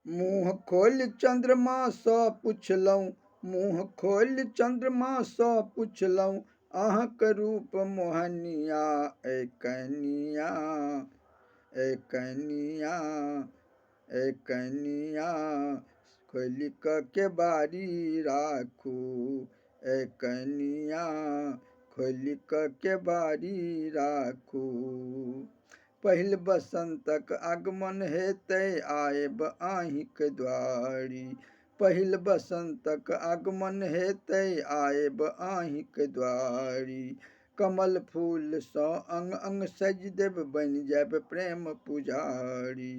मुँह खोलि चन्द्रमा सँ पुछलहुँ, मुँह खोलि चन्द्रमा सँ पुछलहुँ, अहाँक रूप मोहनिया ऐ कनिया, ऐ कनिया, ऐ कनिया, खोलि कऽ केबाड़ी राखू, ऐ कनिया, खोलि कऽ केबाड़ी राखू। पहिल बसंतक आगमन हेतै, आयब अहींक द्वारी। पहिल बसंतक आगमन हेतै, आयब अहींक द्वारी। कमल फूल सँ अंग अंग सजि देब, बनि जायब प्रेम पुजारी।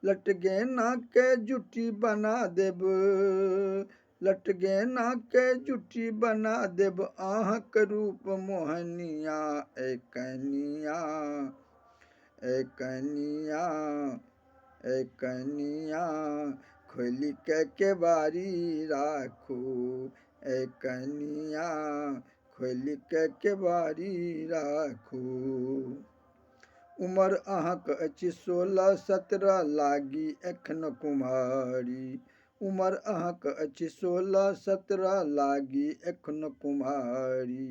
लटगेना के जुटी बना देब, लटगेना के जुटी बना देब, अहाँक रूप मोहनिया ऐ कनिया, ऐ कनिया, ऐ कनिया, खोलि कऽ केबाड़ी राखू, ऐ कनिया, खोलि कऽ केबाड़ी राखू। उमर अहाँक अछि 16-17, लागी एखन कुम्हारी। उमर अहाँक अछि 16-17, लागी एखन कुम्हारी।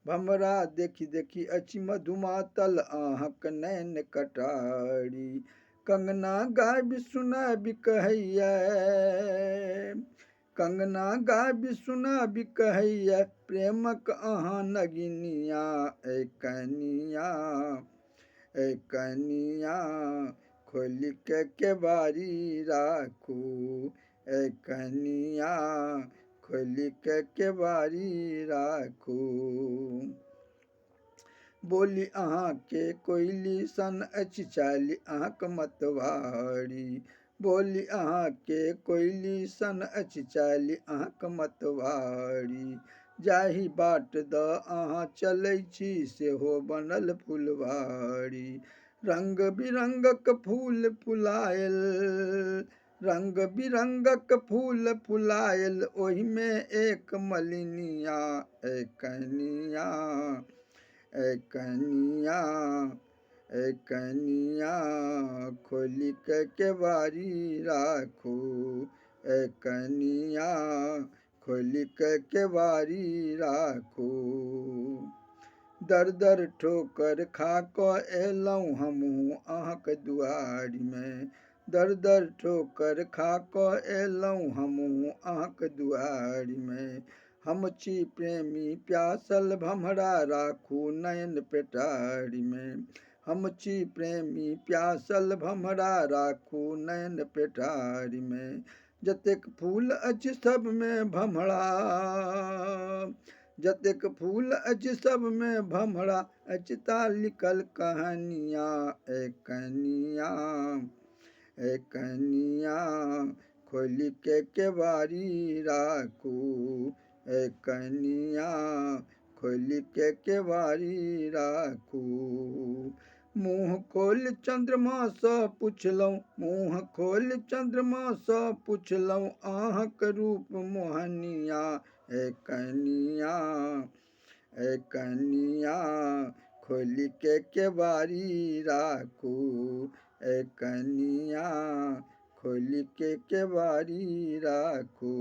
भमरा देखि देखि अछि मधुमातल, अहाँक नैन कटारी। कंगना गाबि सुनाबि कहैया, कंगना गाबि सुनाबि कहैया, प्रेमक अहाँ नगिनिया ऐ कनिया, ऐ कनिया, खोलि कऽ केबाड़ी राखू, ऐ कनिया, खोलि कऽ केबाड़ी राखू। बोली अहाँके कोयली सन अछि, चालि अहाँक मतवारी। बोली अहाँके कोयली सन अछि, चालि अहाँक मतवारी। जाहि बाट दऽ अहाँ चलै छी, सेहो बनल फुलवारी। रंग बिरंगक फूल फुलायल, रंग बिरंगक फूल फुलायल, ओहिमे एक मलिनिया ऐ कनिया, ऐ कनिया, ऐ कनिया, खोलि कऽ केबाड़ी राखू, ऐ कनिया, खोलि कऽ केबाड़ी राखू। दर दर ठोकर खा कऽ एलहुँ हमहूँ अहाँक दुआरिमे, दर दर ठोकर खा कऽ एलहुँ हमहूँ अहाँक दुआरिमे। हम छी प्रेमी प्यासल, भमरा राखू नयन पेटारीमे। हम छी प्रेमी प्यासल, भमरा राखू नयन पेटारीमे। जतेक फूल अछि सबमे भमरा, जतेक फूल अछि सबमे भमरा, अछि ता लिखल कहानिया ऐ कनिया, ऐ कनिया, खोलि कऽ केबाड़ी राखू, ऐ कनिया, खोलि कऽ केबाड़ी राखू। मुँह खोलि चन्द्रमा सँ पुछलहुँ, मुँह खोलि चन्द्रमा सँ पुछलहुँ, अहाँक रूप मोहनिया ऐ कनिया, ऐ कनिया, खोलि कऽ केबाड़ी राखू, ऐ कनिया, खोलि कऽ केबाड़ी राखू।